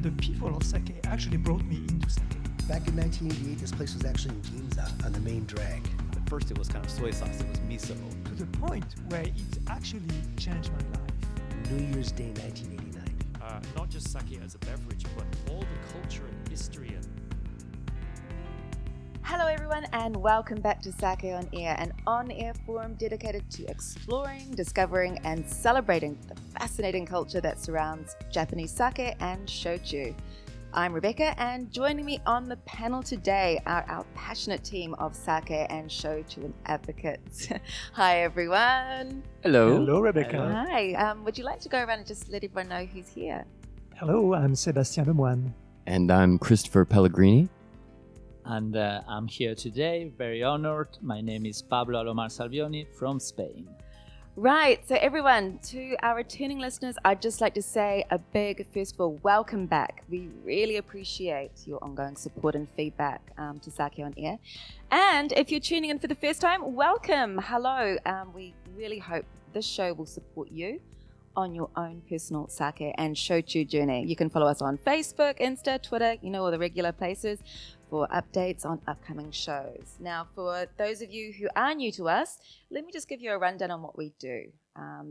the people of Sake actually brought me into Sake. Back in 1988, this place was actually in Ginza on the main drag. At first it was kind of soy sauce, it was miso. To the point where it actually changed my life. New Year's Day 1989. Not just sake as a beverage, but all the culture and history. Hello everyone and welcome back to Sake on Air, an on-air forum dedicated to exploring, discovering and celebrating the fascinating culture that surrounds Japanese sake and shochu. I'm Rebecca, and joining me on the panel today are our passionate team of sake and shochu advocates. Hi everyone. Hello. Hello, Rebecca. Hi. Would you like to go around and just let everyone know who's here? Hello, I'm Sébastien Lemoine. And I'm Christopher Pellegrini. And I'm here today, very honored. My name is Pablo Alomar Salvioni from Spain. Right, so everyone, to our returning listeners, I'd just like to say a big, first of all, welcome back. We really appreciate your ongoing support and feedback to Sake on Air. And if you're tuning in for the first time, welcome, hello. We really hope this show will support you on your own personal sake and shochu journey. You can follow us on Facebook, Insta, Twitter, all the regular places for updates on upcoming shows. Now, for those of you who are new to us, let me just give you a rundown on what we do.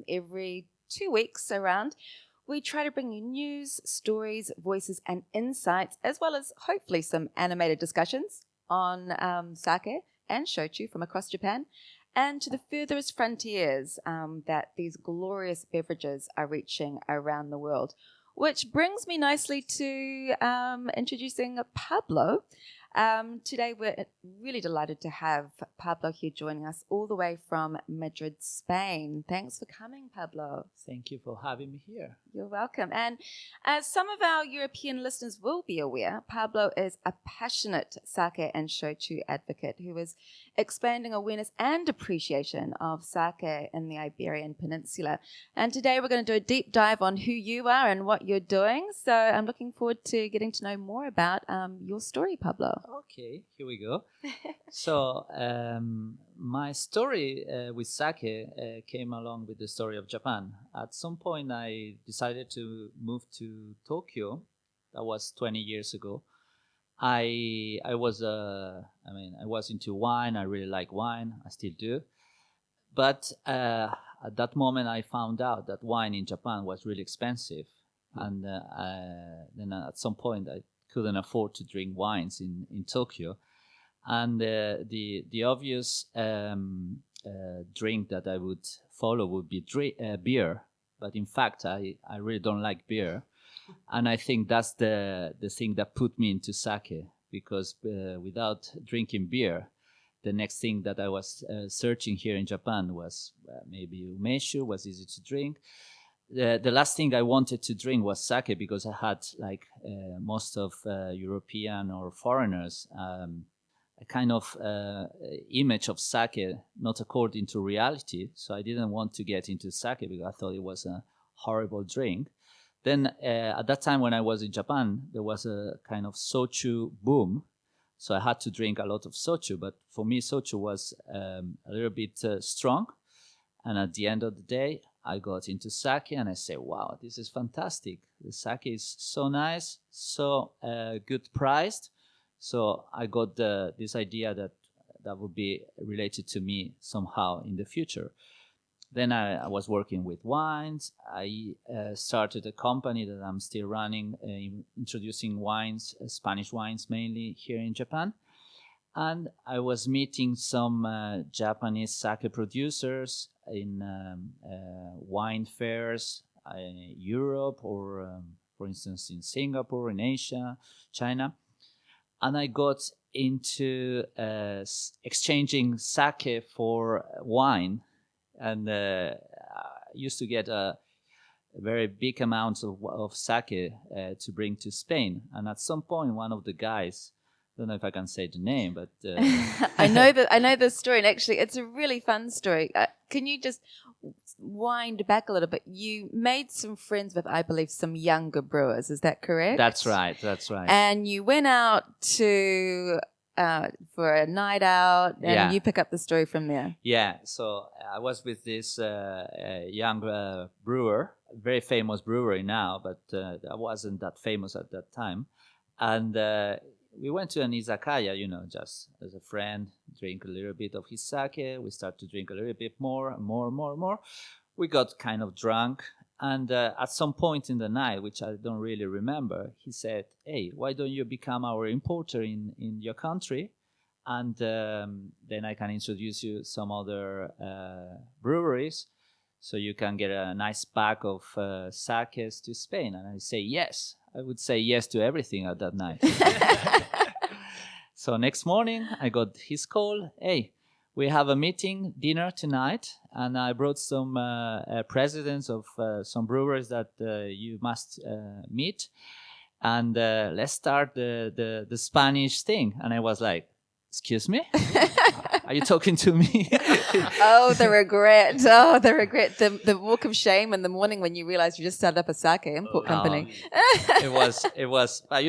Every 2 weeks around, we try to bring you news, stories, voices, and insights, as well as hopefully some animated discussions on sake and shochu from across Japan, and to the furthest frontiers that these glorious beverages are reaching around the world. Which brings me nicely to introducing Pablo. Today we're really delighted to have Pablo here joining us all the way from Madrid, Spain. Thanks for coming, Pablo. Thank you for having me here. You're welcome. And as some of our European listeners will be aware, Pablo is a passionate sake and shochu advocate who is expanding awareness and appreciation of sake in the Iberian Peninsula. And today we're going to do a deep dive on who you are and what you're doing. So I'm looking forward to getting to know more about your story, Pablo. Okay, here we go. So my story with sake came along with the story of Japan. At some point, I decided to move to Tokyo. That was 20 years ago. I was into wine. I really like wine. I still do. But at that moment, I found out that wine in Japan was really expensive. And then at some point, I couldn't afford to drink wines in Tokyo. And the obvious drink that I would follow would be beer. But in fact, I really don't like beer. And I think that's the thing that put me into sake, because without drinking beer, the next thing that I was searching here in Japan was maybe umeshu, was easy to drink. The last thing I wanted to drink was sake, because I had, like most of European or foreigners, a kind of image of sake not according to reality. So I didn't want to get into sake because I thought it was a horrible drink. Then at that time when I was in Japan, there was a kind of sochu boom. So I had to drink a lot of sochu. But for me, sochu was a little bit strong. And at the end of the day, I got into sake and I said, wow, this is fantastic. The sake is so nice, so good priced. So I got this idea that would be related to me somehow in the future. Then I was working with wines. I started a company that I'm still running, introducing wines, Spanish wines mainly here in Japan. And I was meeting some Japanese sake producers in wine fairs in Europe or, for instance, in Singapore, in Asia, China. And I got into exchanging sake for wine. And I used to get a very big amount of sake to bring to Spain. And at some point, one of the guys, I don't know if I can say the name, but I know the story, and actually, it's a really fun story. Can you just wind back a little bit? You made some friends with, I believe, some younger brewers. Is that correct? That's right. And you went out to for a night out, and Yeah. you pick up the story from there. Yeah, so I was with this young brewer, very famous brewery now, but I wasn't that famous at that time. And we went to an izakaya, just as a friend, drink a little bit of his sake. We start to drink a little bit more and more and more and more. We got kind of drunk. And at some point in the night, which I don't really remember, he said, hey, why don't you become our importer in your country? And then I can introduce you some other breweries so you can get a nice pack of sakes to Spain. And I say yes. I would say yes to everything at that night. So next morning, I got his call. Hey, we have a meeting, dinner tonight, and I brought some presidents of some breweries that you must meet. And let's start the Spanish thing. And I was like, excuse me? Are you talking to me? Oh, the regret. Oh, the regret. The walk of shame in the morning when you realize you just started up a sake import company. It was, I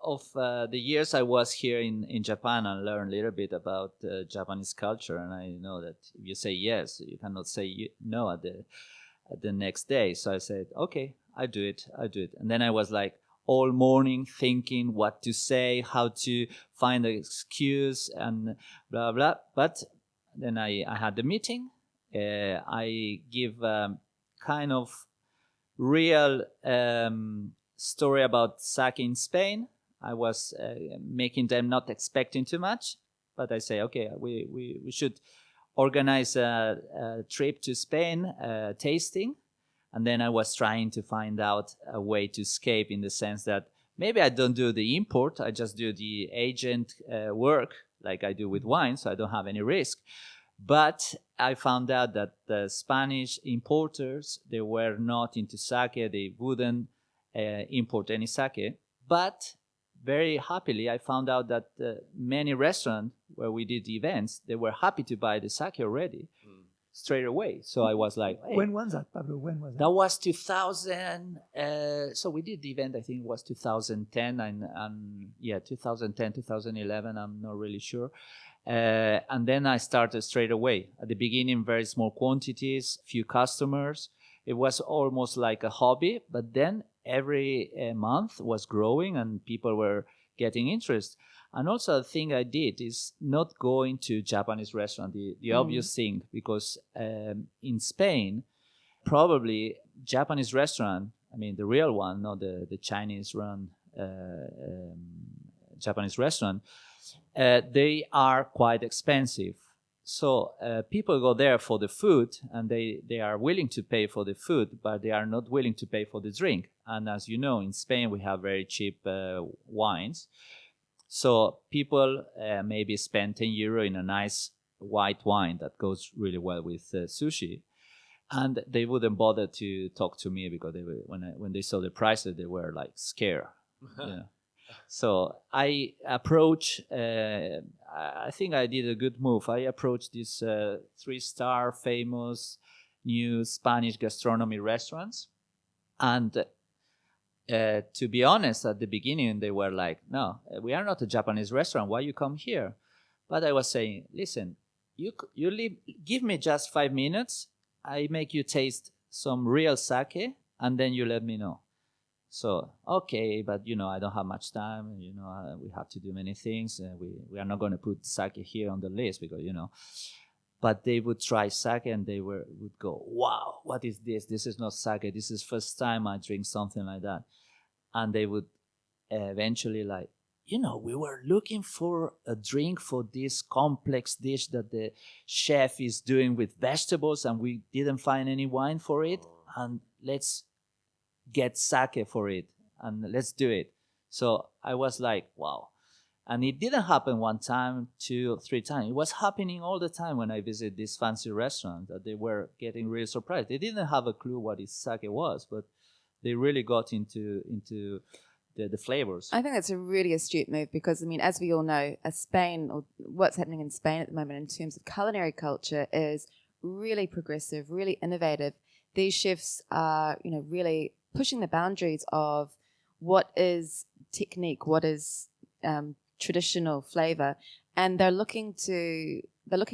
of the years I was here in Japan, I learned a little bit about Japanese culture. And I know that if you say yes, you cannot say no at the next day. So I said, okay, I do it. And then I was like, all morning thinking what to say, how to find an excuse, and blah, blah. But then I had the meeting. I give kind of real story about sake in Spain. I was making them not expecting too much, but I say, okay, we should organize a trip to Spain, tasting. And then I was trying to find out a way to escape, in the sense that maybe I don't do the import, I just do the agent work like I do with wine, so I don't have any risk. But I found out that the Spanish importers, they were not into sake, they wouldn't import any sake. But very happily, I found out that many restaurants where we did the events, they were happy to buy the sake already. Straight away. So I was like, hey. When was that, Pablo? When was that? That was 2000. So we did the event, I think it was 2010. And 2010, 2011, I'm not really sure. And then I started straight away. At the beginning, very small quantities, few customers. It was almost like a hobby. But then every month was growing and people were getting interest. And also the thing I did is not going to Japanese restaurant, the obvious thing, because in Spain, probably Japanese restaurant, I mean the real one, not the Chinese run Japanese restaurant, they are quite expensive. So people go there for the food, and they are willing to pay for the food, but they are not willing to pay for the drink. And as you know, in Spain, we have very cheap wines. So people maybe spend 10 euro in a nice white wine that goes really well with sushi. And they wouldn't bother to talk to me because they were, when they saw the prices, they were like scared. So I approach, I think I did a good move. I approached these 3-star famous new Spanish gastronomy restaurants. And to be honest, at the beginning, they were like, no, we are not a Japanese restaurant. Why you come here? But I was saying, listen, you give me just 5 minutes. I make you taste some real sake, and then you let me know. So, okay, but, I don't have much time. We have to do many things. We are not going to put sake here on the list because, But they would try sake and they would go, wow, what is this? This is not sake. This is first time I drink something like that. And they would eventually like, we were looking for a drink for this complex dish that the chef is doing with vegetables and we didn't find any wine for it. And let's get sake for it and let's do it. So I was like, wow. And it didn't happen 1 time, 2 or 3 times. It was happening all the time when I visit this fancy restaurant that they were getting really surprised. They didn't have a clue what this sake was, but they really got into the flavors. I think that's a really astute move because, as we all know, Spain, or what's happening in Spain at the moment in terms of culinary culture, is really progressive, really innovative. These chefs are, really pushing the boundaries of what is technique, what is traditional flavor, and they're looking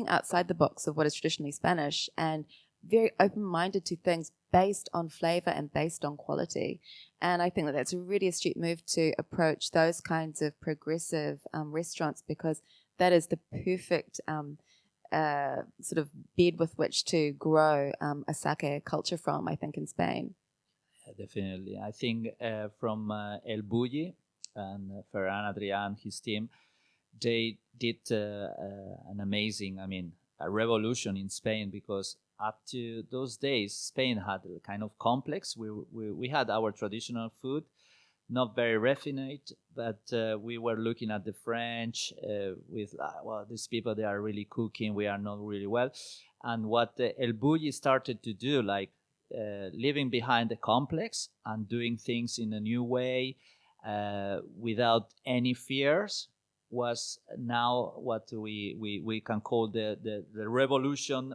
outside the box of what is traditionally Spanish and very open-minded to things based on flavor and based on quality. And I think that that's a really astute move to approach those kinds of progressive restaurants, because that is the perfect sort of bed with which to grow a sake culture from, I think, in Spain. Definitely. I think from El Bulli and Ferran Adrià, his team, they did an amazing, a revolution in Spain, because up to those days, Spain had a kind of complex. We had our traditional food, not very refined, but we were looking at the French with, these people, they are really cooking, we are not really well. And what El Bulli started to do, like leaving behind the complex and doing things in a new way without any fears, was now what we can call the revolution.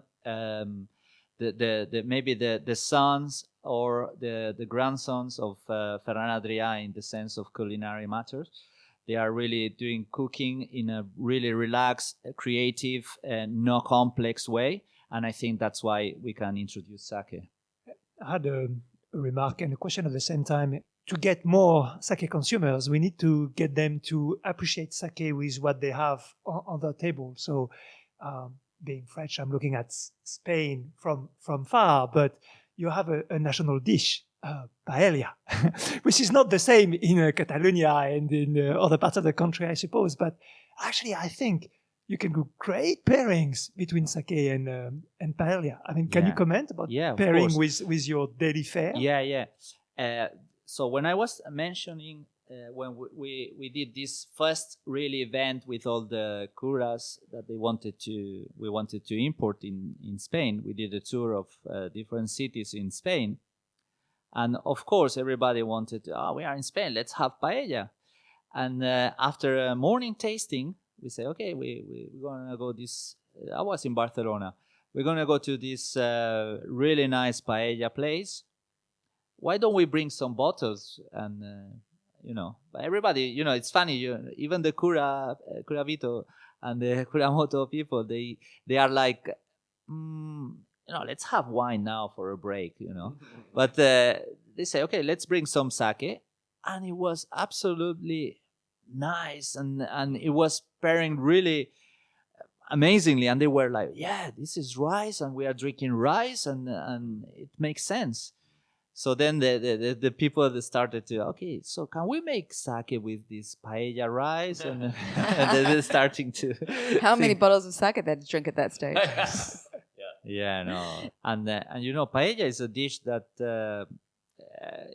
Maybe the sons or the grandsons of Ferran Adrià, in the sense of culinary matters. They are really doing cooking in a really relaxed, creative, no complex way. And I think that's why we can introduce sake. I had a remark and a question at the same time. To get more sake consumers, we need to get them to appreciate sake with what they have on their table. So, being French, I'm looking at Spain from far, but you have a national dish, paella, which is not the same in Catalonia and in other parts of the country, I suppose. But actually, I think you can do great pairings between sake and paella. Can you comment about pairing with your daily fare? Yeah. So when I was mentioning when we did this first really event with all the curas that we wanted to import in Spain, we did a tour of different cities in Spain, and of course everybody wanted we are in Spain, let's have paella. And after a morning tasting, we say, okay, we're gonna go this. I was in Barcelona. We're gonna go to this really nice paella place. Why don't we bring some bottles? And but everybody, it's funny. Even the Curavito and the Curamoto people, they are like, let's have wine now for a break, But they say, okay, let's bring some sake, and it was absolutely nice, and it was pairing really amazingly. And they were like, yeah, this is rice, and we are drinking rice, and it makes sense. So then the people that started to, okay, so can we make sake with this paella rice? And they're starting to. How many bottles of sake did you drink at that stage? Yeah, no. And paella is a dish that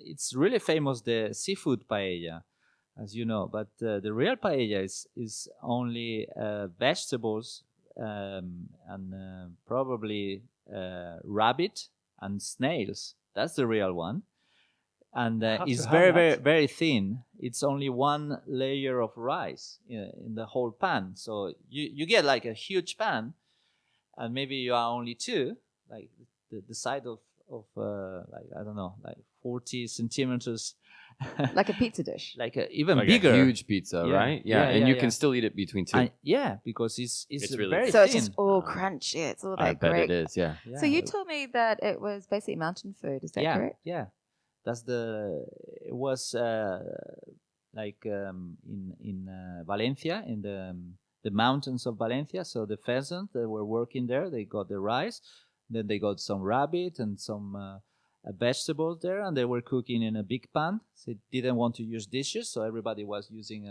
it's really famous, the seafood paella, as you know. But the real paella is only vegetables and probably rabbit and snails. That's the real one. And it's very, very, very thin. It's only one layer of rice in the whole pan. So you get like a huge pan, and maybe you are only two, like the size of I don't know, like 40 centimeters. Like a pizza dish. Even like bigger. A huge pizza, right? Yeah, and you can still eat it between two. Because it's really very thin. So thin. it's just all crunchy. It's all that I bet great. it is, yeah. So you told me that it was basically mountain food. Is that correct? Yeah. It was in Valencia, in the mountains of Valencia. So the peasants that were working there, they got the rice, then they got some rabbit and some vegetables there, and they were cooking in a big pan. So they didn't want to use dishes, so everybody was using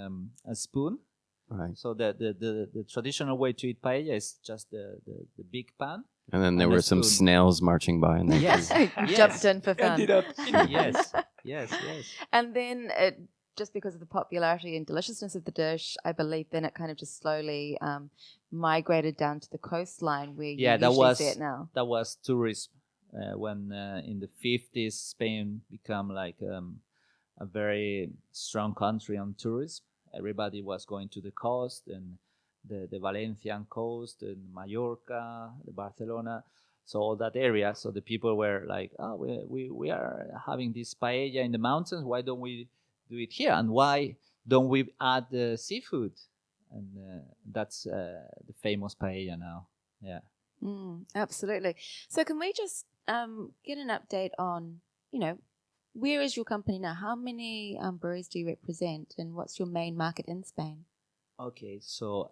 a spoon. Right. So the traditional way to eat paella is just the big pan. And then there were some snails marching by. And Yes. Jumped in for fun. Yes. And then just because of the popularity and deliciousness of the dish, I believe then it kind of just slowly migrated down to the coastline where you usually see it now. That was tourism. When in the 50s, Spain became like a very strong country on tourism. Everybody was going to the coast, and the Valencian coast, and Mallorca, the Barcelona, so all that area. So the people were like, we are having this paella in the mountains. Why don't we do it here? And why don't we add the seafood? and that's the famous paella now. Yeah. Absolutely. So can we just get an update on, where is your company now? How many breweries do you represent, and what's your main market in Spain? Okay, so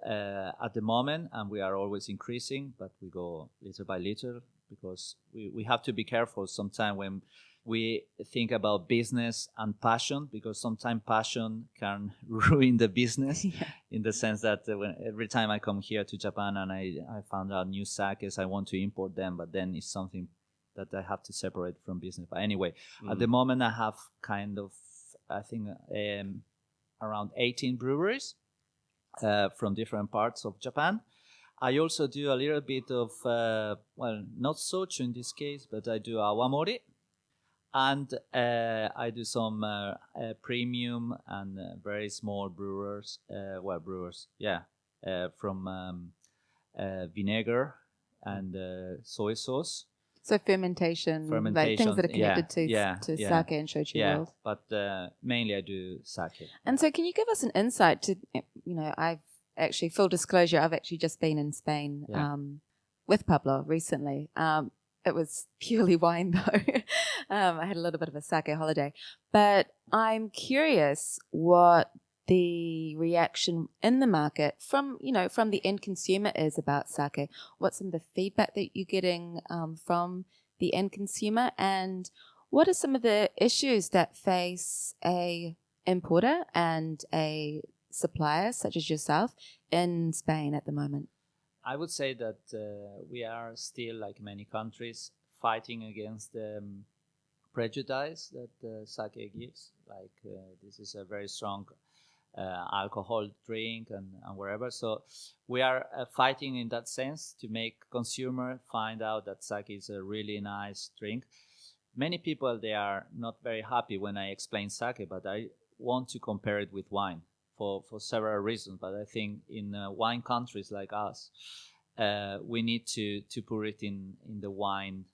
at the moment, and we are always increasing, but we go little by little because we have to be careful sometimes when we think about business and passion, because sometimes passion can ruin the business in the sense that every time I come here to Japan and I found out new sakes, I want to import them, but then it's something that I have to separate from business. But anyway, at the moment I have kind of, I think, around 18 breweries from different parts of Japan. I also do a little bit of, not soju in this case, but I do awamori. And I do some premium and very small brewers, from vinegar and soy sauce. So fermentation, like things that are connected to sake and shochu world. But mainly I do sake. And so can you give us an insight to, I've actually, full disclosure, I've actually just been in Spain with Pablo recently. It was purely wine though. I had a little bit of a sake holiday. But I'm curious what the reaction in the market from the end consumer is about sake. What's some of the feedback that you're getting from the end consumer, and what are some of the issues that face a importer and a supplier such as yourself in Spain at the moment? I would say that we are still, like many countries, fighting against the prejudice that sake gives. Like this is a very strong alcohol drink and wherever. So we are fighting in that sense to make consumer find out that sake is a really nice drink. Many people, they are not very happy when I explain sake, but I want to compare it with wine for several reasons. But I think in wine countries like us, we need to put it in the wine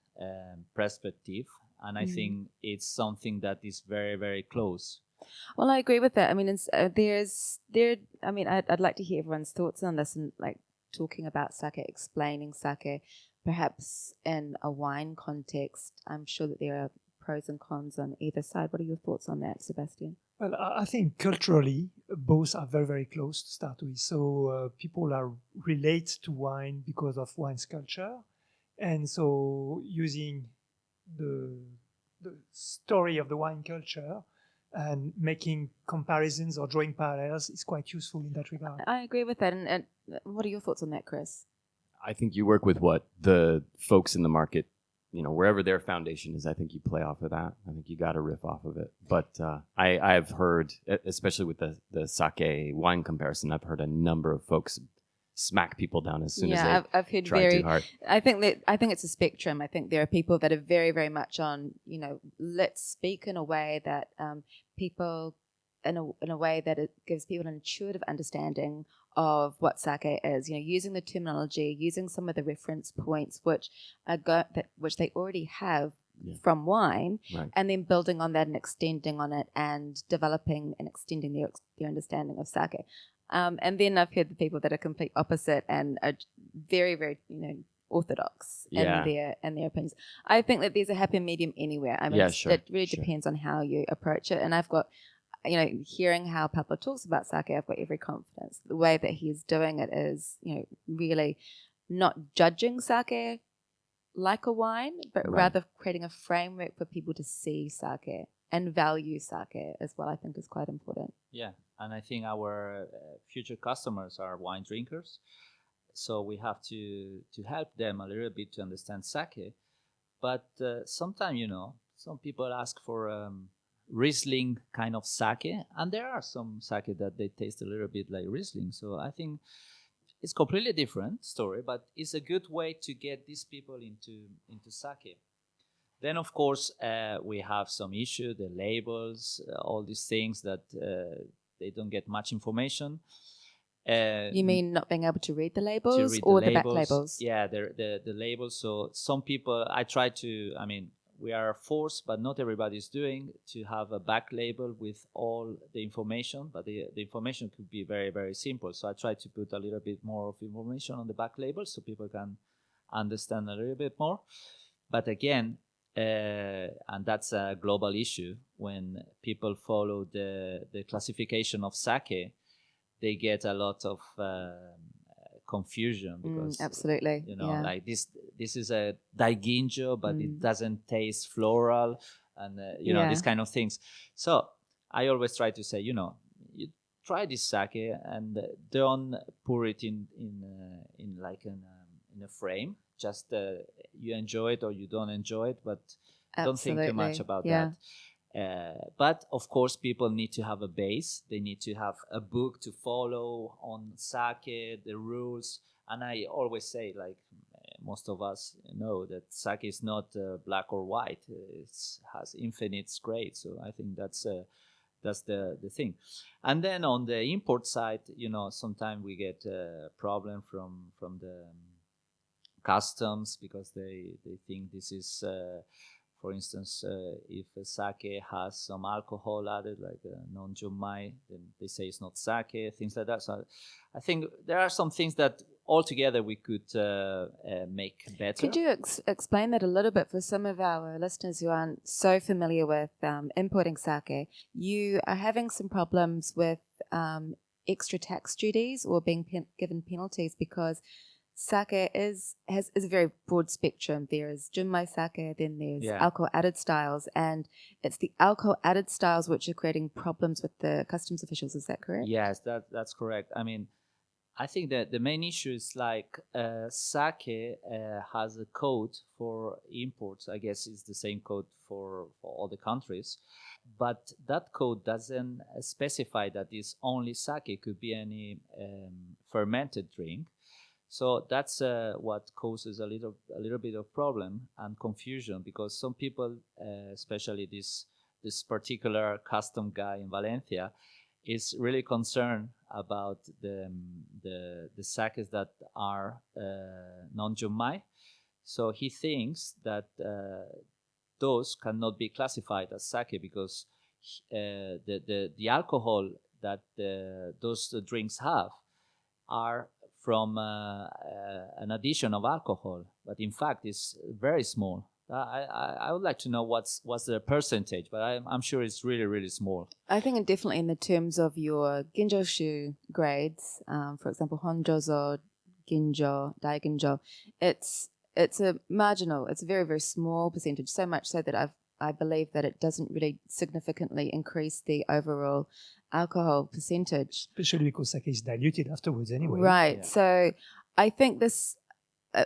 perspective. And I think it's something that is very, very close. Well, I agree with that. I mean, I'd like to hear everyone's thoughts on this, and like talking about sake, explaining sake, perhaps in a wine context. I'm sure that there are pros and cons on either side. What are your thoughts on that, Sebastian? Well, I think culturally, both are very, very close to start with. So people are relate to wine because of wine's culture. And so using the story of the wine culture and making comparisons or drawing parallels is quite useful in that regard. I agree with that. And what are your thoughts on that, Chris? I think you work with what the folks in the market, wherever their foundation is, I think you play off of that. I think you got to riff off of it. But I've heard, especially with the sake wine comparison, I've heard a number of folks smack people down as soon as they I've heard try too hard. I think it's a spectrum. I think there are people that are very, very much on, let's speak in a way that people, in a way that it gives people an intuitive understanding of what sake is. Using the terminology, using some of the reference points which they already have from wine, right, and then building on that and extending on it and developing and extending their understanding of sake. And then I've heard the people that are complete opposite and are very, very, orthodox in their opinions. I think that there's a happy medium anywhere. I mean, it really depends on how you approach it. And I've got, hearing how Pablo talks about sake, I've got every confidence. The way that he's doing it is, really not judging sake like a wine, but rather creating a framework for people to see sake and value sake as well. I think is quite important. Yeah. And I think our future customers are wine drinkers. So we have to help them a little bit to understand sake. But sometimes, some people ask for Riesling kind of sake. And there are some sake that they taste a little bit like Riesling. So I think it's completely different story, but it's a good way to get these people into sake. Then, of course, we have some issue, the labels, all these things that... they don't get much information. You mean not being able to read the labels or the back labels? Yeah, the labels. So some people, I try to, we are forced, but not everybody is doing, to have a back label with all the information, but the information could be very, very simple. So I try to put a little bit more of information on the back label so people can understand a little bit more. But again, and that's a global issue, when people follow the classification of sake, they get a lot of confusion, because absolutely, like this is a daiginjo, but it doesn't taste floral, and these kind of things. So I always try to say, you try this sake and don't pour it in a frame. Just you enjoy it or you don't enjoy it, but don't think too much about that. But of course, people need to have a base. They need to have a book to follow on sake, the rules. And I always say, like most of us know, that sake is not black or white. It has infinite grades. So I think that's the thing. And then on the import side, sometimes we get a problem from the customs, because they think this is. For instance, if a sake has some alcohol added, like non-junmai, then they say it's not sake, things like that. So I think there are some things that altogether we could make better. Could you explain that a little bit for some of our listeners who aren't so familiar with importing sake? You are having some problems with extra tax duties or being given penalties because sake has a very broad spectrum. There is junmai sake, then there's alcohol added styles, and it's the alcohol added styles which are creating problems with the customs officials. Is that correct? Yes, that's correct. I mean, I think that the main issue is like sake has a code for imports. I guess it's the same code for all the countries, but that code doesn't specify that it's only sake. It could be any fermented drink. So that's what causes a little bit of problem and confusion, because some people, especially this particular custom guy in Valencia, is really concerned about the sakes that are non-junmai. So he thinks that those cannot be classified as sake because the alcohol that those drinks have are from an addition of alcohol, but in fact it's very small. I would like to know what's the percentage, but I'm sure it's really, really small. I think definitely in the terms of your ginjoshu grades, for example, honjozo, ginjo, daiginjo, it's a marginal, it's a very, very small percentage, so much so that I believe that it doesn't really significantly increase the overall alcohol percentage. Especially because sake is diluted afterwards anyway. Right. Yeah. So I think this,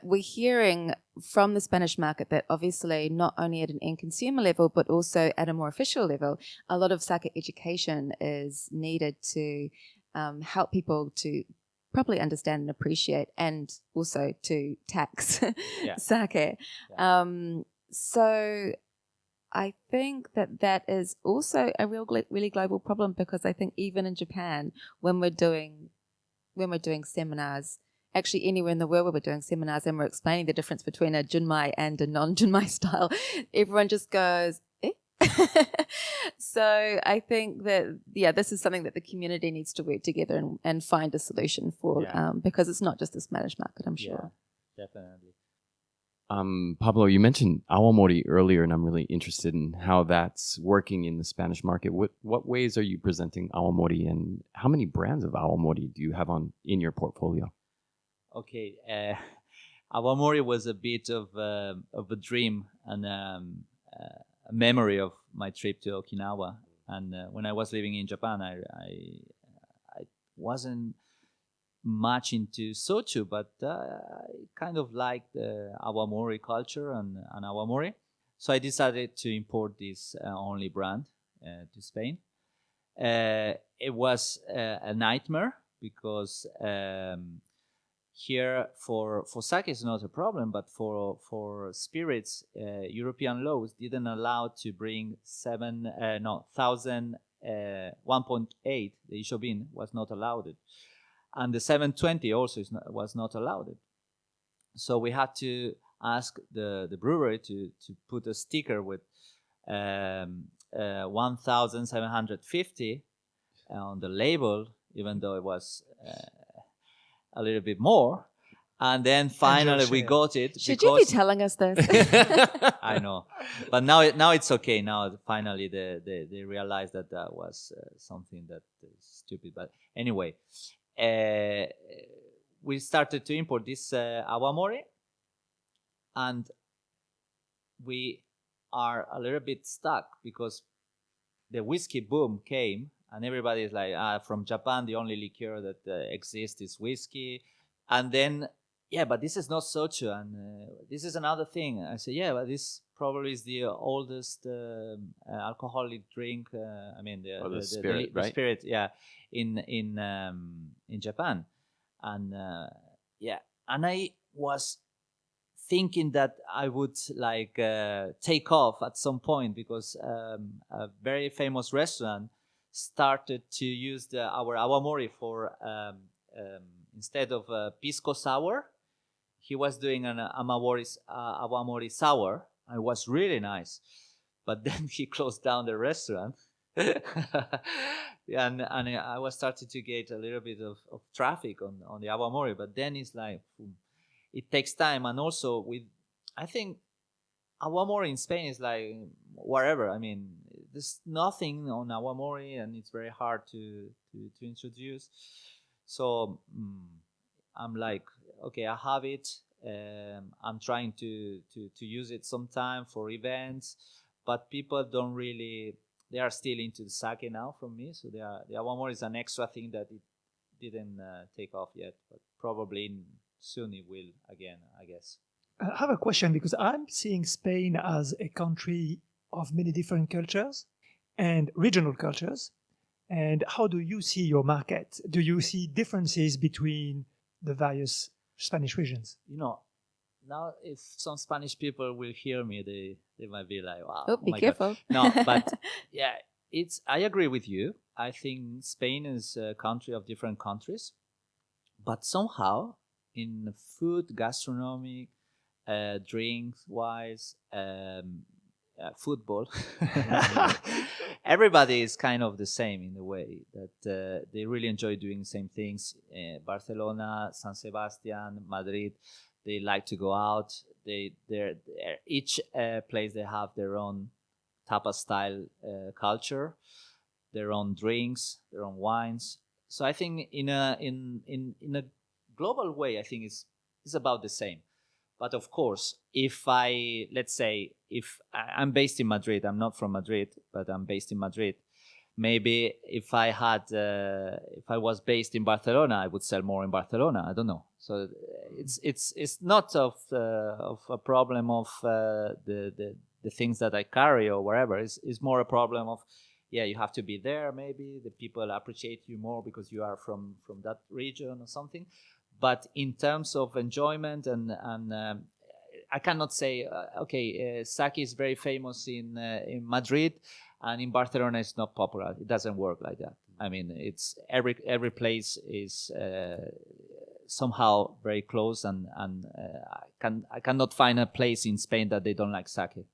we're hearing from the Spanish market that obviously not only at an end consumer level, but also at a more official level, a lot of sake education is needed to help people to properly understand and appreciate, and also to tax sake. Yeah. So I think that is also a really global problem, because I think even in Japan, when we're doing seminars, actually anywhere in the world where we're doing seminars and we're explaining the difference between a junmai and a non-junmai style, everyone just goes, eh? So I think that, this is something that the community needs to work together and find a solution for, because it's not just the Spanish market, I'm sure. Yeah, definitely. Pablo, you mentioned awamori earlier, and I'm really interested in how that's working in the Spanish market. What ways are you presenting awamori, and how many brands of awamori do you have in your portfolio? Okay, awamori was a bit of a dream and a memory of my trip to Okinawa. And when I was living in Japan, I wasn't much into soju, but I kind of liked the awamori culture and awamori. So I decided to import this only brand to Spain. It was a nightmare because here for sake is not a problem, but for spirits, European laws didn't allow to bring 1.8. The ishobin was not allowed. And the 720 also was not allowed. So we had to asked the brewery to put a sticker with 1,750 on the label, even though it was a little bit more. And then finally we got it. Should you be telling us this? I know, but now it's okay. Now finally they realized that was something that is stupid. But anyway, we started to import this awamori, and we are a little bit stuck because the whiskey boom came, and everybody is like, from Japan, the only liqueur that exists is whiskey, and then. Yeah, but this is not soju, and this is another thing. I say, yeah, but this probably is the oldest alcoholic drink. The spirit, right? Spirit, yeah, in Japan, and and I was thinking that I would take off at some point because a very famous restaurant started to use our awamori for instead of pisco sour. He was doing an awamori sour. It was really nice, but then he closed down the restaurant, and I was starting to get a little bit of traffic on the awamori. But then it's like it takes time, and also I think awamori in Spain is like whatever. I mean, there's nothing on awamori, and it's very hard to introduce. So I'm like, okay, I have it. I'm trying to use it sometime for events, but people don't really. They are still into the sake now from me. So the awamori is an extra thing that it didn't take off yet, but probably soon it will again, I guess. I have a question because I'm seeing Spain as a country of many different cultures and regional cultures. And how do you see your market? Do you see differences between the various Spanish regions? Now if some Spanish people will hear me, they might be like, wow. Oh, be careful. God. No, but yeah, I agree with you. I think Spain is a country of different countries, but somehow in food, gastronomic, drinks-wise, football, everybody is kind of the same in a way that they really enjoy doing the same things. Barcelona, San Sebastian, Madrid, they like to go out. Each place they have their own tapas style culture, their own drinks, their own wines. So I think in a global way, I think it's about the same. But of course, if I'm based in Madrid, I'm not from Madrid, but I'm based in Madrid. Maybe if I was based in Barcelona, I would sell more in Barcelona. I don't know. So it's not of a problem of the things that I carry or whatever. It's more a problem of, you have to be there. Maybe the people appreciate you more because you are from that region or something. But in terms of enjoyment and I cannot say, sake is very famous in Madrid and in Barcelona it's not popular. It doesn't work like that. I mean, it's every place is somehow very close, and I cannot find a place in Spain that they don't like sake.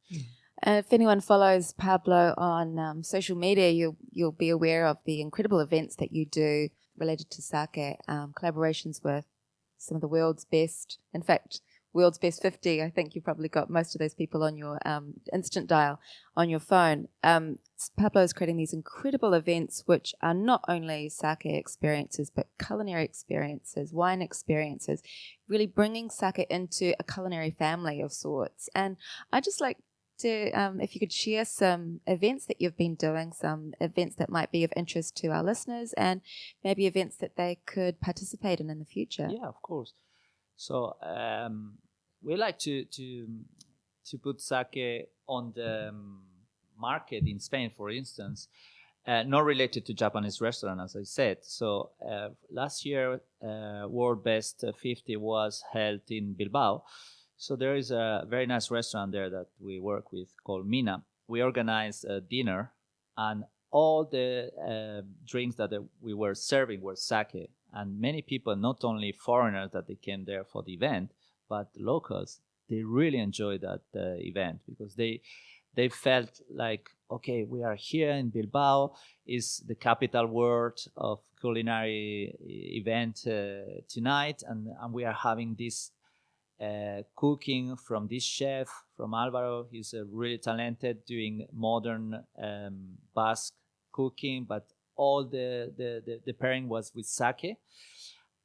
If anyone follows Pablo on social media, you'll be aware of the incredible events that you do related to sake, collaborations with some of the world's best, in fact, world's best 50. I think you've probably got most of those people on your instant dial on your phone. Pablo is creating these incredible events which are not only sake experiences, but culinary experiences, wine experiences, really bringing sake into a culinary family of sorts. And I'd just like to, if you could share some events that you've been doing, some events that might be of interest to our listeners, and maybe events that they could participate in the future. Yeah, of course. So we like to put sake on the market in Spain, for instance, not related to Japanese restaurant, as I said. So last year, World Best 50 was held in Bilbao. So there is a very nice restaurant there that we work with called Mina. We organized a dinner, and all the drinks that we were serving were sake. And many people, not only foreigners that they came there for the event, but locals, they really enjoyed that event because they felt like, okay, we are here in Bilbao, is the capital world of culinary event tonight, and we are having this cooking from this chef, from Alvaro. He's really talented doing modern Basque cooking, but all the pairing was with sake,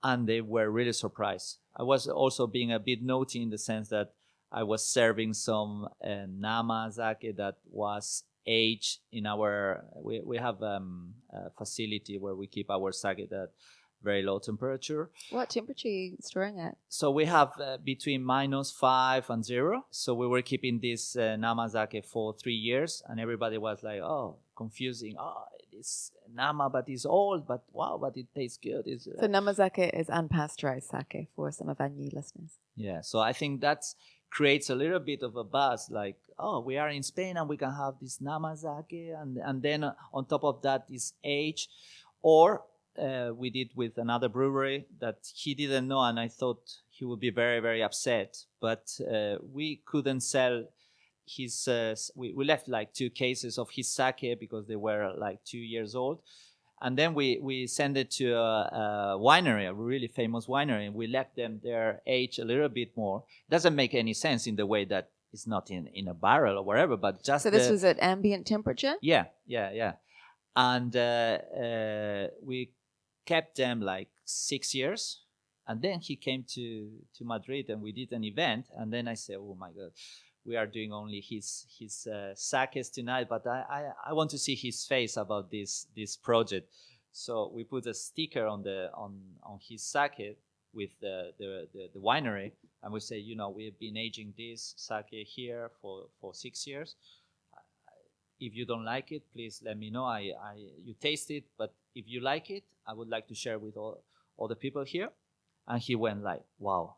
and they were really surprised. I was also being a bit naughty in the sense that I was serving some Nama sake that was aged in our. We have a facility where we keep our sake at very low temperature. What temperature are you storing at? So we have between -5 and 0. So we were keeping this Nama sake for 3 years, and everybody was like, "Oh, confusing. Oh, it's Nama, but it's old. But wow, but it tastes good." So namazake is unpasteurized sake for some of our new listeners. Yeah. So I think that creates a little bit of a buzz, like, oh, we are in Spain and we can have this Nama sake, and then on top of that is age, or we did with another brewery that he didn't know, and I thought he would be very, very upset. But we couldn't sell his. We left like 2 cases of his sake because they were like 2 years old, and then we sent it to a winery, a really famous winery, and we let them there age a little bit more. It doesn't make any sense in the way that it's not in a barrel or whatever, but just. So this was at ambient temperature? Yeah. And we kept them like 6 years, and then he came to Madrid and we did an event, and then I said, oh my God, we are doing only his sakes tonight, but I want to see his face about this project. So we put a sticker on his sake with the winery, and we say, we've been aging this sake here for 6 years. If you don't like it, please let me know. You taste it, but if you like it, I would like to share with all the people here. And he went like, wow,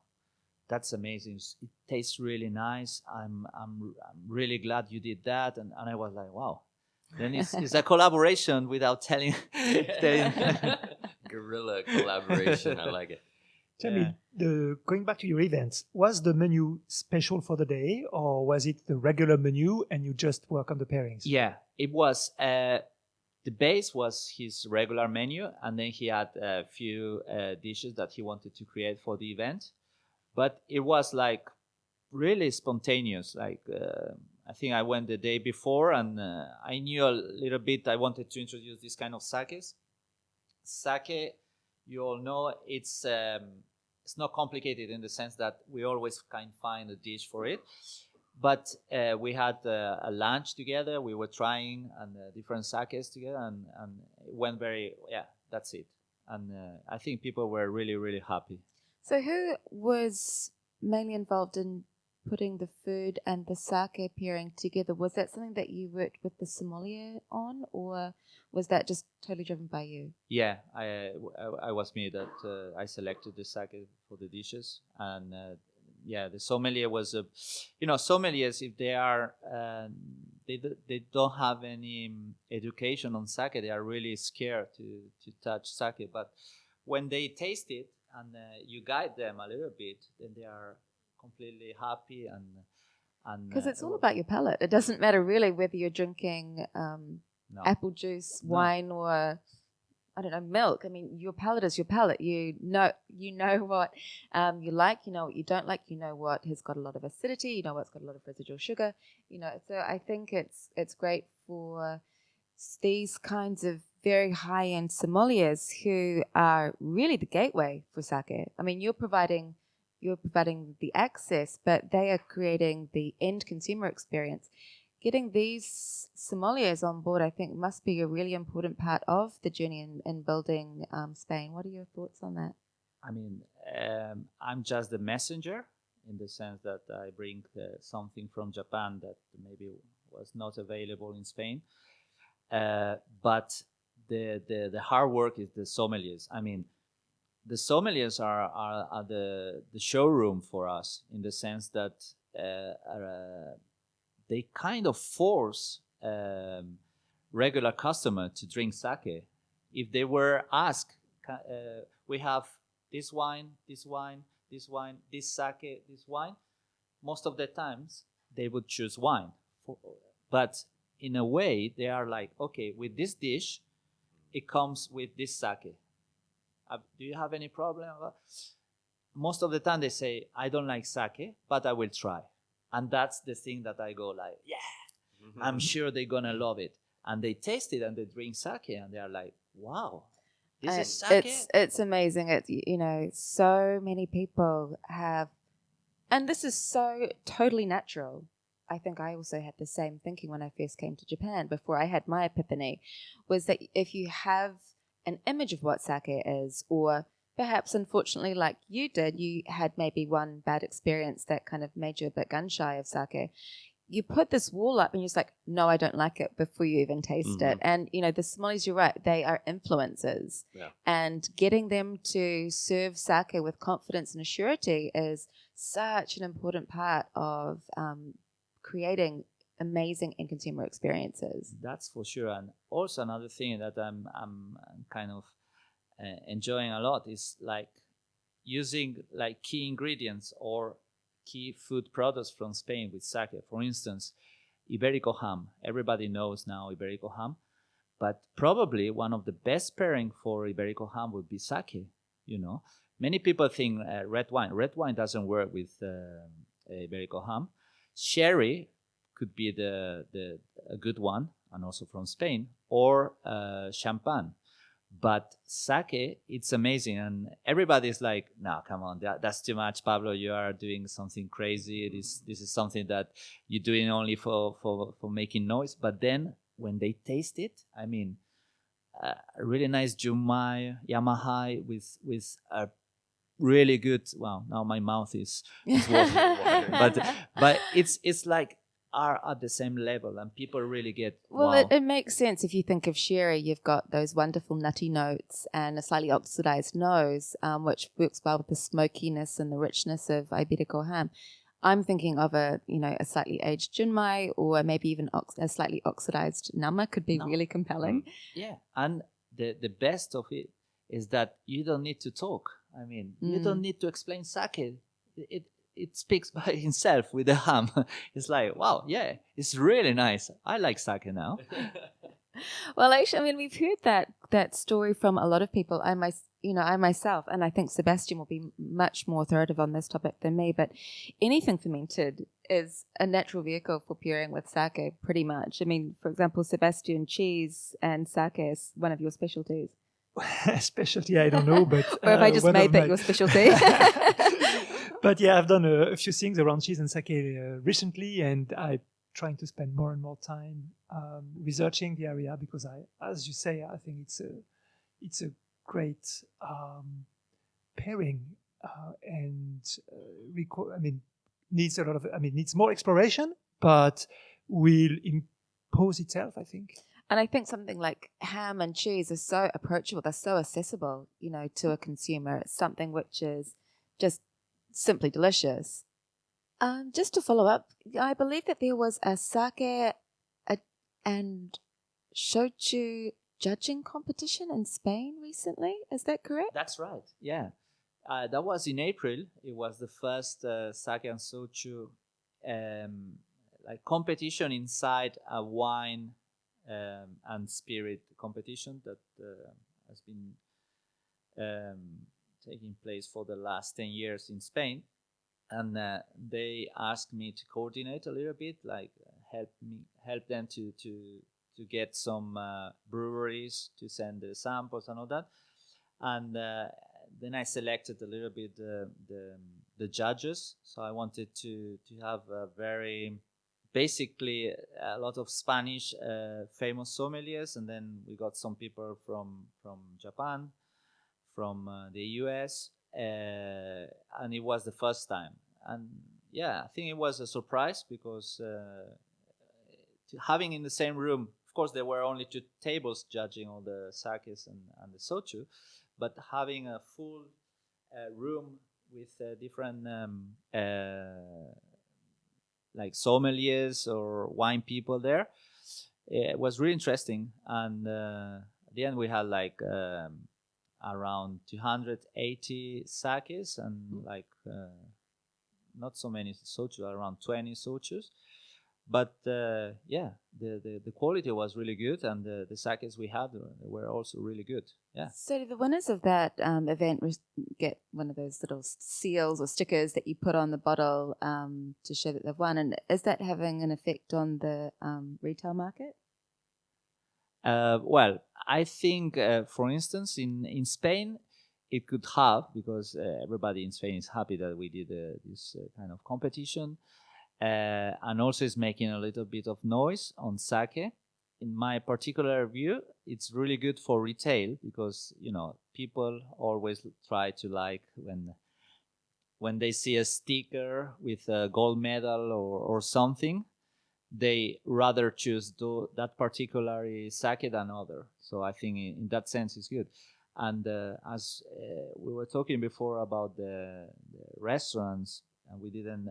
that's amazing. It tastes really nice. I'm really glad you did that. And I was like, wow. Then it's a collaboration without telling. Guerrilla collaboration. I like it. Tell me, going back to your events, was the menu special for the day, or was it the regular menu and you just work on the pairings? Yeah, it was. The base was his regular menu, and then he had a few dishes that he wanted to create for the event. But it was like really spontaneous. Like I think I went the day before, and I knew a little bit. I wanted to introduce this kind of sakes. Sake, you all know, it's not complicated in the sense that we always can find a dish for it. But we had a lunch together. We were trying and different sakes together, and it went very, that's it. And I think people were really, really happy. So who was mainly involved in putting the food and the sake pairing together? Was that something that you worked with the sommelier on, or was that just totally driven by you? Yeah, I was me that I selected the sake for the dishes, and the sommelier was sommeliers, if they are they don't have any education on sake, they are really scared to touch sake. But when they taste it and you guide them a little bit, then they are completely happy and because it's all about your palate. It doesn't matter really whether you're drinking apple juice, wine, or I don't know, milk. I mean, your palate is your palate. You know what you like, you know what you don't like, you know what has got a lot of acidity, you know what's got a lot of residual sugar, So I think it's great for these kinds of very high-end sommeliers who are really the gateway for sake. I mean, you're providing the access, but they are creating the end consumer experience. Getting these sommeliers on board, I think, must be a really important part of the journey in building Spain. What are your thoughts on that? I mean, I'm just the messenger in the sense that I bring something from Japan that maybe was not available in Spain. But the hard work is the sommeliers. I mean, the sommeliers are the showroom for us in the sense that they kind of force regular customer to drink sake. If they were asked, we have this wine, this wine, this wine, this sake, this wine, most of the times they would choose wine. But in a way, they are like, okay, with this dish, it comes with this sake. Do you have any problem? Most of the time they say, I don't like sake, but I will try. And that's the thing that I go like, yeah, I'm sure they're going to love it. And they taste it and they drink sake and they are like, wow, this is sake? It's amazing. It's, so many people have, and this is so totally natural. I think I also had the same thinking when I first came to Japan before I had my epiphany, was that if you have an image of what sake is, or perhaps unfortunately like you did, you had maybe one bad experience that kind of made you a bit gun shy of sake, you put this wall up and you're just like, no, I don't like it before you even taste it. And, the Somalis, you're right, they are influencers. Yeah. And getting them to serve sake with confidence and surety is such an important part of creating amazing end consumer experiences. That's for sure. And also another thing that I'm kind of enjoying a lot is like using like key ingredients or key food products from Spain with sake. For instance, Iberico ham. Everybody knows now Iberico ham, but probably one of the best pairing for Iberico ham would be sake. Many people think red wine. Red wine doesn't work with Iberico ham. Sherry could be a good one, and also from Spain, or champagne. But sake, it's amazing, and everybody's like, "No, come on, that's too much, Pablo. You are doing something crazy. This is something that you're doing only for making noise." But then when they taste it, I mean, a really nice Junmai Yamahai with a really good. Wow, now my mouth is watering. but it's like are at the same level, and people really get well. Wow. It makes sense if you think of sherry. You've got those wonderful nutty notes and a slightly oxidized nose, which works well with the smokiness and the richness of Iberico ham. I'm thinking of a slightly aged Junmai, or maybe even a slightly oxidized Nama could be really compelling. Yeah, and the best of it is that you don't need to talk. I mean, you don't need to explain sake. It speaks by itself with the ham. It's like, wow, yeah, it's really nice. I like sake now. Well, actually, I mean, we've heard that story from a lot of people. I myself, and I think Sebastian will be much more authoritative on this topic than me, but anything fermented is a natural vehicle for pairing with sake, pretty much. I mean, for example, Sebastian, cheese and sake is one of your specialties. Specialty, I don't know, but... or have I just made that your specialty? But yeah, I've done a few things around cheese and sake recently, and I'm trying to spend more and more time researching the area, because as you say, I think it's a great pairing, and needs more exploration, but will impose itself, I think. And I think something like ham and cheese is so approachable, they're so accessible, to a consumer. It's something which is just simply delicious. Just to follow up, I believe that there was a sake and shochu judging competition in Spain recently. Is that correct? That's right. Yeah, that was in April. It was the first sake and shochu competition inside a wine and spirit competition that has been taking place for the last 10 years in Spain. And they asked me to coordinate a little bit, help them to get some breweries to send the samples and all that. And then I selected a little bit the judges. So I wanted to have basically a lot of Spanish famous sommeliers, and then we got some people from Japan, from the US, and it was the first time. And yeah, I think it was a surprise, because having in the same room, of course there were only 2 tables judging all the sakes and the shochu, but having a full room with different sommeliers or wine people there, it was really interesting. And at the end we had around 280 sakes and not so many sochus, around 20 sochus. But yeah, the quality was really good, and the sakes we had were also really good. Yeah. So do the winners of that event get one of those little seals or stickers that you put on the bottle to show that they've won? And is that having an effect on the retail market? Well, I think, for instance, in Spain, it could have, because everybody in Spain is happy that we did this kind of competition. And also is making a little bit of noise on sake. In my particular view, it's really good for retail because, people always try to like when they see a sticker with a gold medal or something, they rather choose that particular sake than other. So I think in that sense it's good. And as we were talking before about the restaurants, and we didn't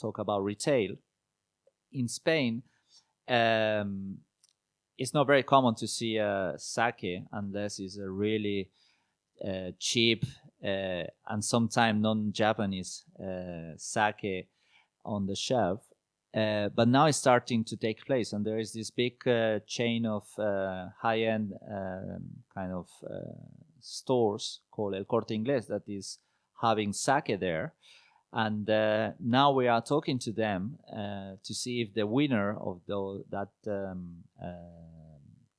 talk about retail. In Spain, it's not very common to see a sake unless it's a really cheap and sometimes non-Japanese sake on the shelf. But now it's starting to take place, and there is this big chain of high-end kind of stores called El Corte Inglés that is having sake there. And now we are talking to them to see if the winner of that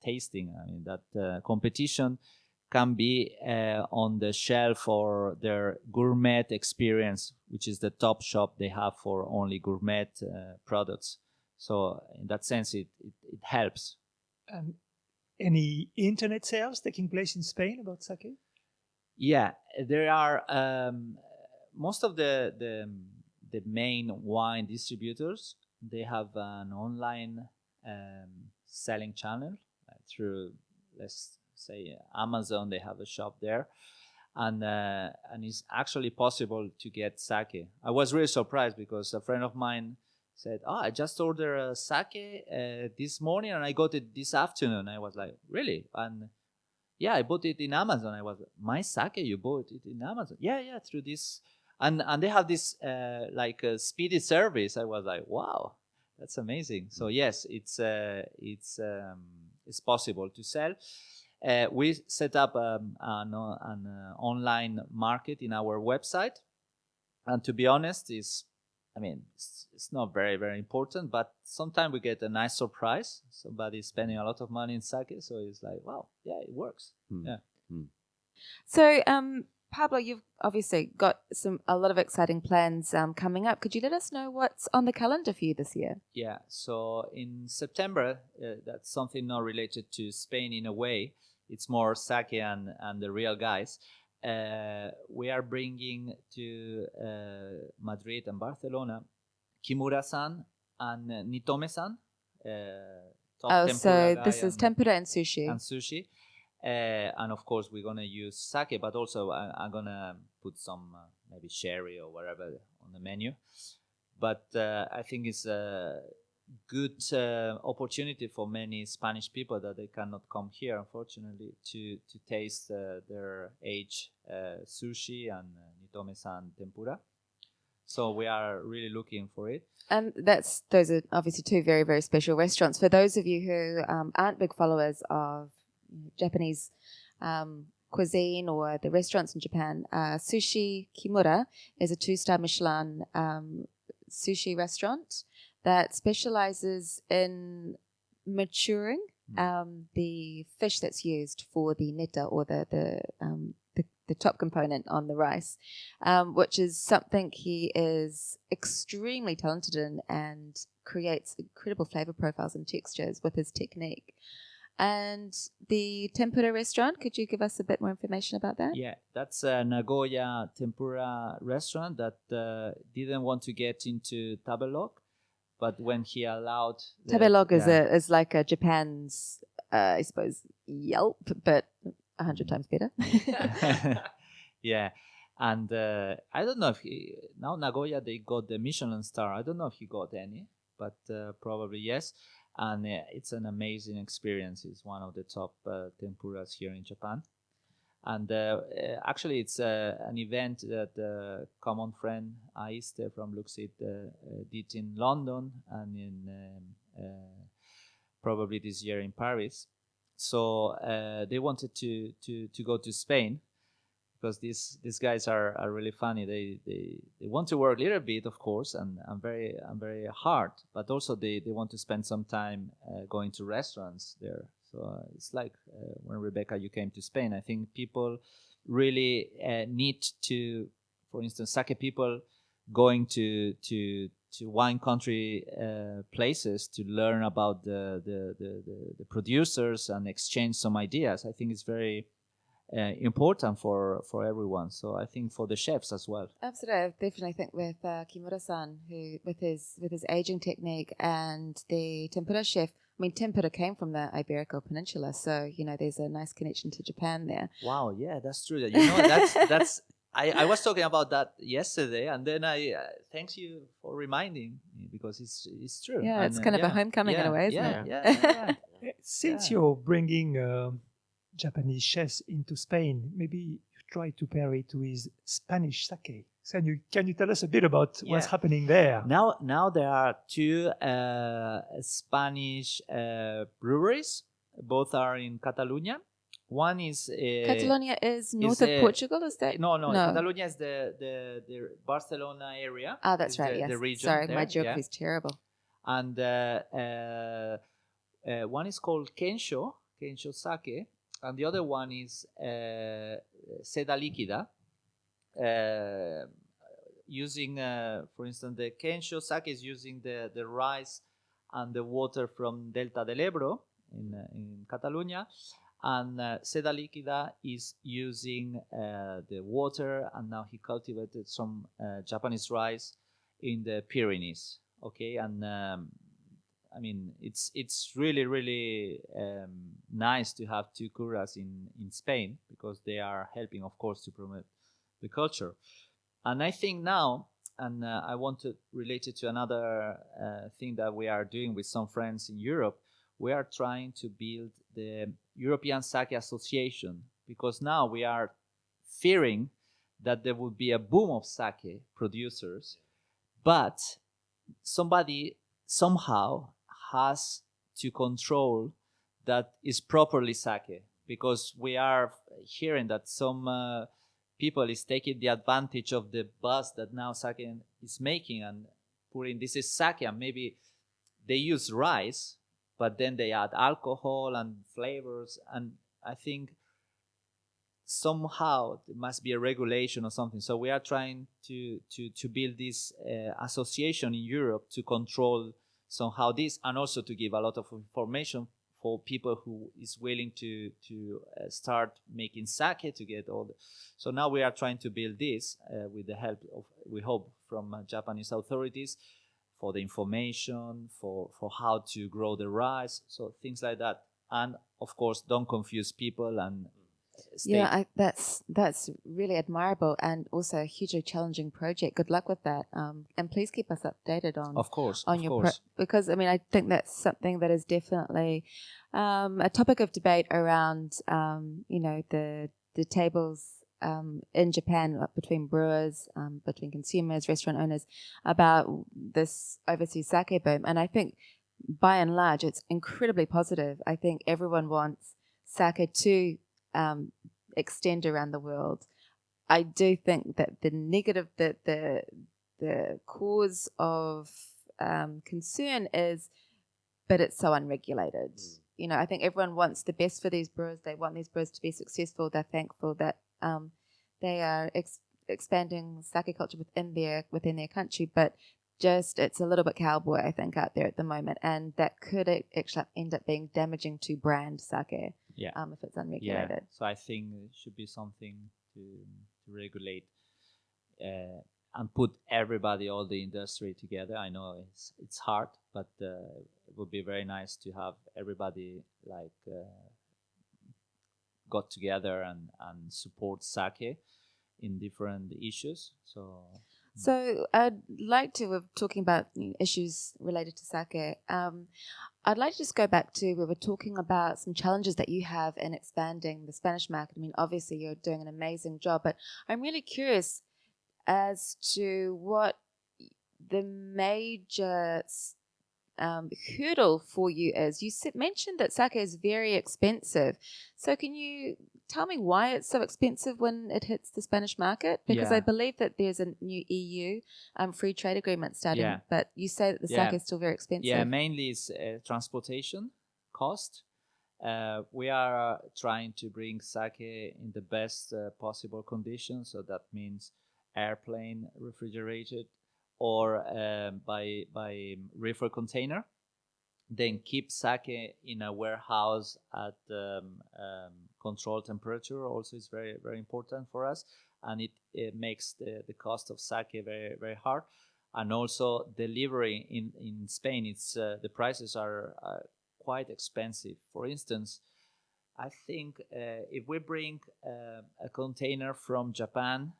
tasting, that competition, can be on the shelf for their gourmet experience, which is the top shop they have for only gourmet products. So in that sense, it helps. Any internet sales taking place in Spain about sake? Yeah, there are. Most of the main wine distributors, they have an online selling channel through, let's say, Amazon. They have a shop there, and it's actually possible to get sake. I was really surprised because a friend of mine said, I just ordered a sake this morning and I got it this afternoon. I was like, really? And yeah, I bought it in Amazon. I was like, my sake, you bought it in Amazon? Yeah, through this. And they have this like a speedy service. I was like, wow, that's amazing. So yes, it's possible to sell. We set up an online market in our website, and to be honest, it's not very, very important. But sometimes we get a nice surprise. Somebody's spending a lot of money in sake, so it's like, wow, yeah, it works. Yeah. So, Pablo, you've obviously got a lot of exciting plans coming up. Could you let us know what's on the calendar for you this year? Yeah, so in September, that's something not related to Spain in a way. It's more sake and the real guys. We are bringing to Madrid and Barcelona Kimura-san and Nitome-san. So this is tempura and sushi. And sushi. And of course, we're going to use sake, but also I'm going to put some maybe sherry or whatever on the menu. But I think it's a good opportunity for many Spanish people that they cannot come here, unfortunately, to taste their aged sushi and Nitome-san tempura. So we are really looking for it. And those are obviously two very, very special restaurants. For those of you who aren't big followers of Japanese cuisine or the restaurants in Japan, Sushi Kimura is a 2-star Michelin sushi restaurant that specializes in maturing the fish that's used for the neta or the top component on the rice, which is something he is extremely talented in and creates incredible flavor profiles and textures with his technique. And the tempura restaurant, could you give us a bit more information about that? Yeah, that's a Nagoya tempura restaurant that didn't want to get into tabelog, but when he allowed... Tabelog is like a Japan's, I suppose, Yelp, but 100 times better. Yeah, and I don't know if now Nagoya, they got the Michelin star. I don't know if he got any, but probably yes. And it's an amazing experience. It's one of the top tempuras here in Japan. And actually, it's an event that a common friend, Aiste from Luxit, did in London and in probably this year in Paris. So they wanted to go to Spain because these guys are really funny. They want to work a little bit, of course, and very hard, but also they want to spend some time going to restaurants there. So it's like when Rebecca, you came to Spain. I think people really need to, for instance, sake people going to wine country places to learn about the producers and exchange some ideas. I think it's very important for everyone. So I think for the chefs as well. Absolutely, I definitely think with Kimura-san, who with his aging technique and the tempura chef. I mean, tempura came from the Iberico Peninsula, so there's a nice connection to Japan there. Wow, yeah, that's true. That's. I was talking about that yesterday, and then I thanks you for reminding me because it's true. Yeah, and, it's kind of a homecoming in a way, isn't it? Yeah. Since you're bringing Japanese chefs into Spain, maybe you try to pair it with Spanish sake. Can you tell us a bit about what's happening there? Now there are two Spanish breweries. Both are in Catalonia. One is Catalonia is north of Portugal, is that? No. Catalonia is the Barcelona area. Ah, that's right. The, yes. the region Sorry, there, my geography is terrible. And one is called Kensho Sake, and the other one is Seda Líquida. Using, for instance, the Kensho Sake is using the rice and the water from Delta del Ebro in Catalonia, and Seda Líquida is using the water, and now he cultivated some Japanese rice in the Pyrenees. Okay, and I mean it's really nice to have two curas in Spain because they are helping, of course, to promote the culture. And I think now, and I want to relate it to another thing that we are doing with some friends in Europe, we are trying to build the European Sake Association, because now we are fearing that there will be a boom of sake producers, but somebody somehow has to control that is properly sake, because we are hearing that some people is taking the advantage of the buzz that now sake is making and putting this is sake, and maybe they use rice, but then they add alcohol and flavors. And I think somehow there must be a regulation or something. So we are trying to build this association in Europe to control somehow this, and also to give a lot of information for people who is willing to start making sake to get all the. So now we are trying to build this with the help of, we hope, from Japanese authorities, for the information, for how to grow the rice, so things like that. And of course, don't confuse people and that's really admirable, and also a hugely challenging project. Good luck with that, and please keep us updated on. Of course, because I mean, I think that's something that is definitely a topic of debate around the tables in Japan between brewers, between consumers, restaurant owners, about this overseas sake boom. And I think by and large it's incredibly positive. I think everyone wants sake to extend around the world. I do think that the negative, the cause of concern is, but it's so unregulated. I think everyone wants the best for these brewers. They want these brewers to be successful. They're thankful that they are expanding sake culture within their country, but just it's a little bit cowboy, I think, out there at the moment, and that could actually end up being damaging to brand sake. If it's unregulated. Yeah. So I think it should be something to regulate and put everybody, all the industry together. I know it's hard, but it would be very nice to have everybody got together and support sake in different issues. So I'd like to, talking about issues related to sake, I'd like to just go back to, we were talking about some challenges that you have in expanding the Spanish market. I mean, obviously you're doing an amazing job, but I'm really curious as to what the major hurdle for you is. You mentioned that sake is very expensive. So can you tell me why it's so expensive when it hits the Spanish market? Because Yeah. I believe that there's a new EU free trade agreement starting, Yeah. but you say that the sake is still very expensive. Yeah, mainly it's transportation cost. We are trying to bring sake in the best possible conditions. So that means airplane refrigerated or by reefer container. Then keep sake in a warehouse at controlled temperature. Also, is very very important for us, and it makes the cost of sake very very hard. And also delivery in Spain, it's the prices are quite expensive. For instance, I think if we bring a container from Japan,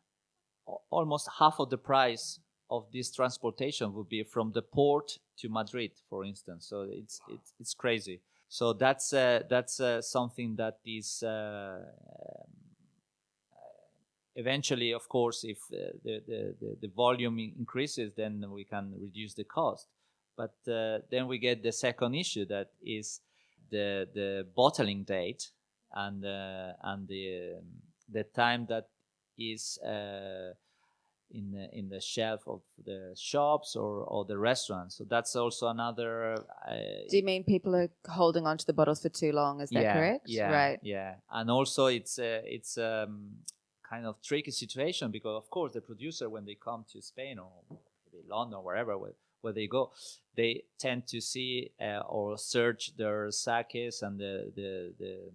almost half of the price of this transportation would be from the port to Madrid, for instance. So it's crazy. So that's something that is eventually, of course, if the volume increases, then we can reduce the cost. But then we get the second issue, that is the bottling date and the time that is in the shelf of the shops or the restaurants. So that's also another. Do you mean people are holding on to the bottles for too long? Is that correct? Yeah, right. Yeah, and also it's kind of tricky situation, because of course the producer, when they come to Spain or maybe London or wherever where they go, they tend to see or search their sakes and the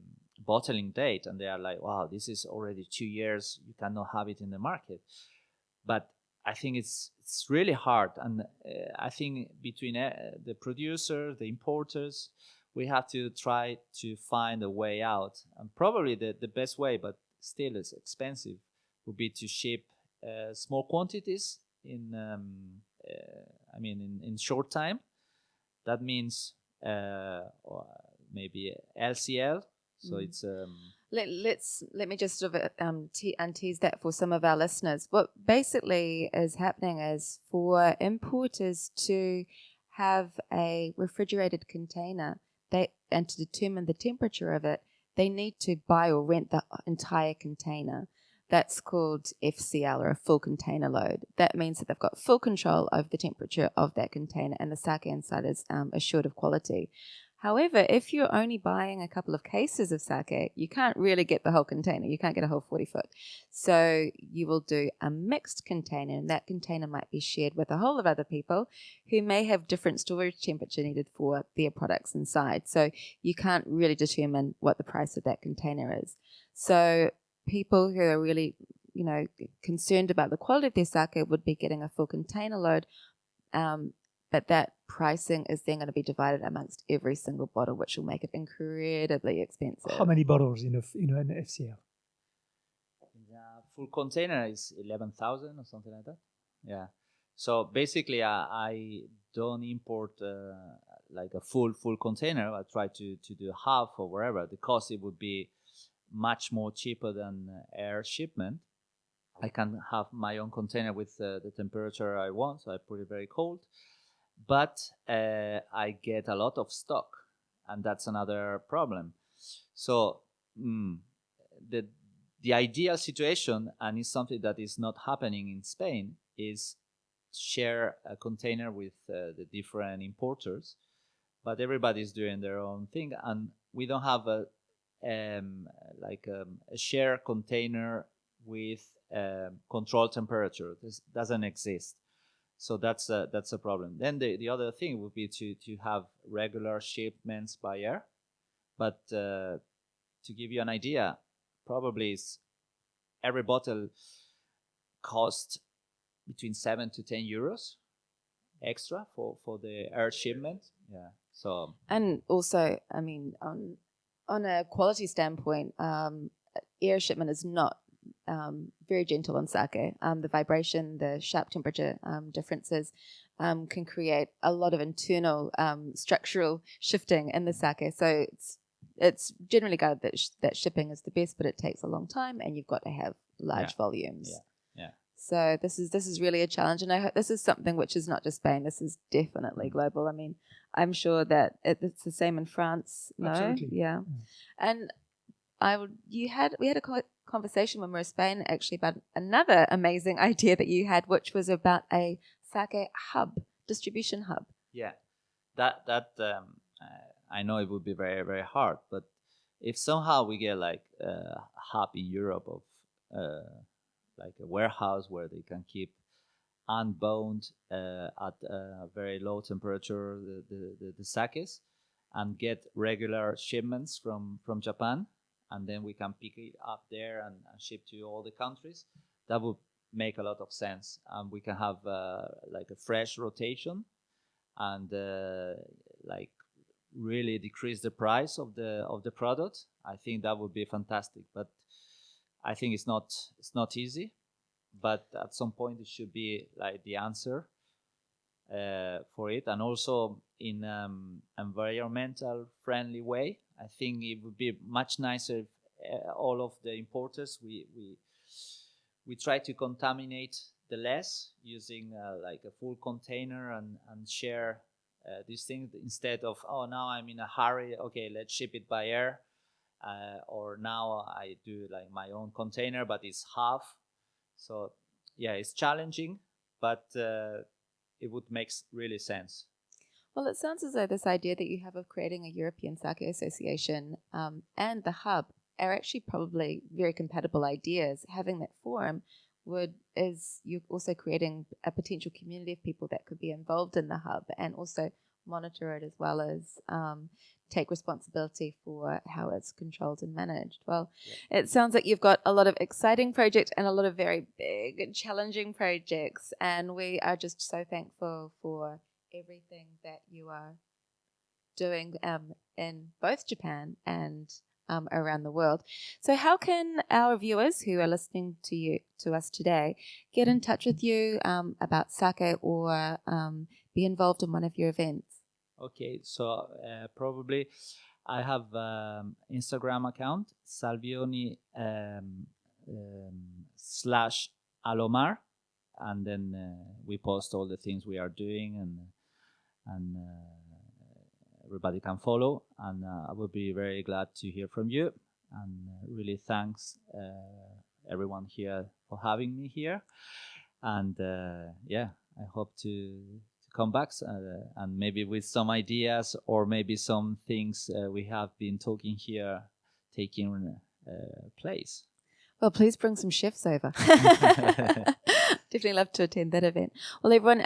bottling date, and they are like, wow, this is already 2 years, you cannot have it in the market. But I think it's really hard, and I think between the producer, the importers, we have to try to find a way out. And probably the best way, but still it's expensive, would be to ship small quantities in short time. That means maybe LCL. So it's let me just sort of untease that for some of our listeners. What basically is happening is, for importers to have a refrigerated container, and to determine the temperature of it, they need to buy or rent the entire container. That's called FCL, or a full container load. That means that they've got full control over the temperature of that container, and the sake inside is assured of quality. However, if you're only buying a couple of cases of sake, you can't really get the whole container. You can't get a whole 40-foot. So you will do a mixed container, and that container might be shared with a whole of other people who may have different storage temperature needed for their products inside. So you can't really determine what the price of that container is. So people who are really, concerned about the quality of their sake would be getting a full container load, but that pricing is then going to be divided amongst every single bottle, which will make it incredibly expensive. How many bottles in an FCL? Full container is 11,000 or something like that. Yeah. So basically, I don't import like a full container. I try to do half or wherever. The cost, it would be much more cheaper than air shipment. I can have my own container with the temperature I want, so I put it very cold. But I get a lot of stock, and that's another problem. So the ideal situation, and it's something that is not happening in Spain, is share a container with the different importers, but everybody's doing their own thing, and we don't have a share container with controlled temperature. This doesn't exist. So that's a problem. Then the other thing would be to have regular shipments by air. But to give you an idea, probably every bottle costs between 7 to 10 euros extra for the air shipment. Yeah. So, and also, I mean, on a quality standpoint, air shipment is not very gentle on sake. The vibration, the sharp temperature differences can create a lot of internal structural shifting in the sake. So it's generally guided that shipping is the best, but it takes a long time, and you've got to have large volumes. Yeah. So this is really a challenge, and I hope this is something which is not just Spain. This is definitely global. I mean, I'm sure that it's the same in France. No, Absolutely. yeah. And we had a conversation when we were in Spain actually about another amazing idea that you had, which was about a sake hub, distribution hub. Yeah, that I know it would be very, very hard, but if somehow we get like a hub in Europe of like a warehouse where they can keep unbound at a very low temperature the sakes, and get regular shipments from Japan, and then we can pick it up there and ship to all the countries, that would make a lot of sense. And we can have like a fresh rotation and like really decrease the price of the product. I think that would be fantastic, but I think it's not easy. But at some point it should be like the answer for it, and also in environmental friendly way. I think it would be much nicer if all of the importers we try to contaminate the less using like a full container and share these things, instead of, oh, now I'm in a hurry, okay, let's ship it by air, or now I do like my own container but it's half. So yeah, it's challenging, but it would make really sense. Well, it sounds as though this idea that you have of creating a European Sake Association and the hub are actually probably very compatible ideas. Having that forum is you're also creating a potential community of people that could be involved in the hub and also monitor it, as well as take responsibility for how it's controlled and managed. Well, It sounds like you've got a lot of exciting projects and a lot of very big and challenging projects, and we are just so thankful for everything that you are doing in both Japan and around the world. So how can our viewers who are listening to us today get in touch with you about sake or be involved in one of your events? Okay, so probably I have Instagram account, Salvioni /Alomar, and then we post all the things we are doing, and everybody can follow, and I would be very glad to hear from you, and really thanks everyone here for having me here, and I hope to come back and maybe with some ideas or maybe some things we have been talking here taking place. Well, please bring some chefs over. Definitely love to attend that event. Well, everyone,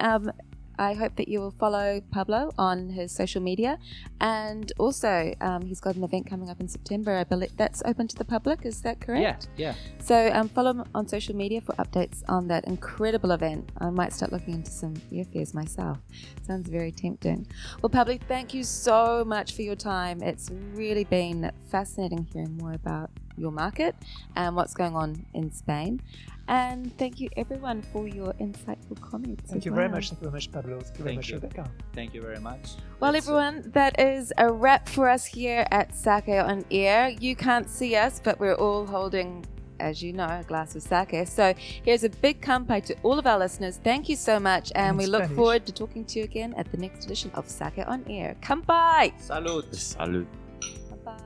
I hope that you will follow Pablo on his social media, and also he's got an event coming up in September. I believe that's open to the public. Is that correct? Yeah. So follow him on social media for updates on that incredible event. I might start looking into some airfares myself. Sounds very tempting. Well, Pablo, thank you so much for your time. It's really been fascinating hearing more about your market and what's going on in Spain. And thank you, everyone, for your insightful comments. Thank you very much. Thank you very much, Pablo. Thank you very much, Rebecca. Thank you very much. Well, everyone, that is a wrap for us here at Sake on Air. You can't see us, but we're all holding, as you know, a glass of sake. So here's a big kampai to all of our listeners. Thank you so much, and we look forward to talking to you again at the next edition of Sake on Air. Kampai! Salud! Salud. Kampai.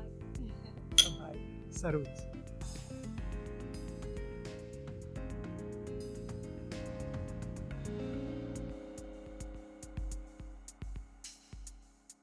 Salud.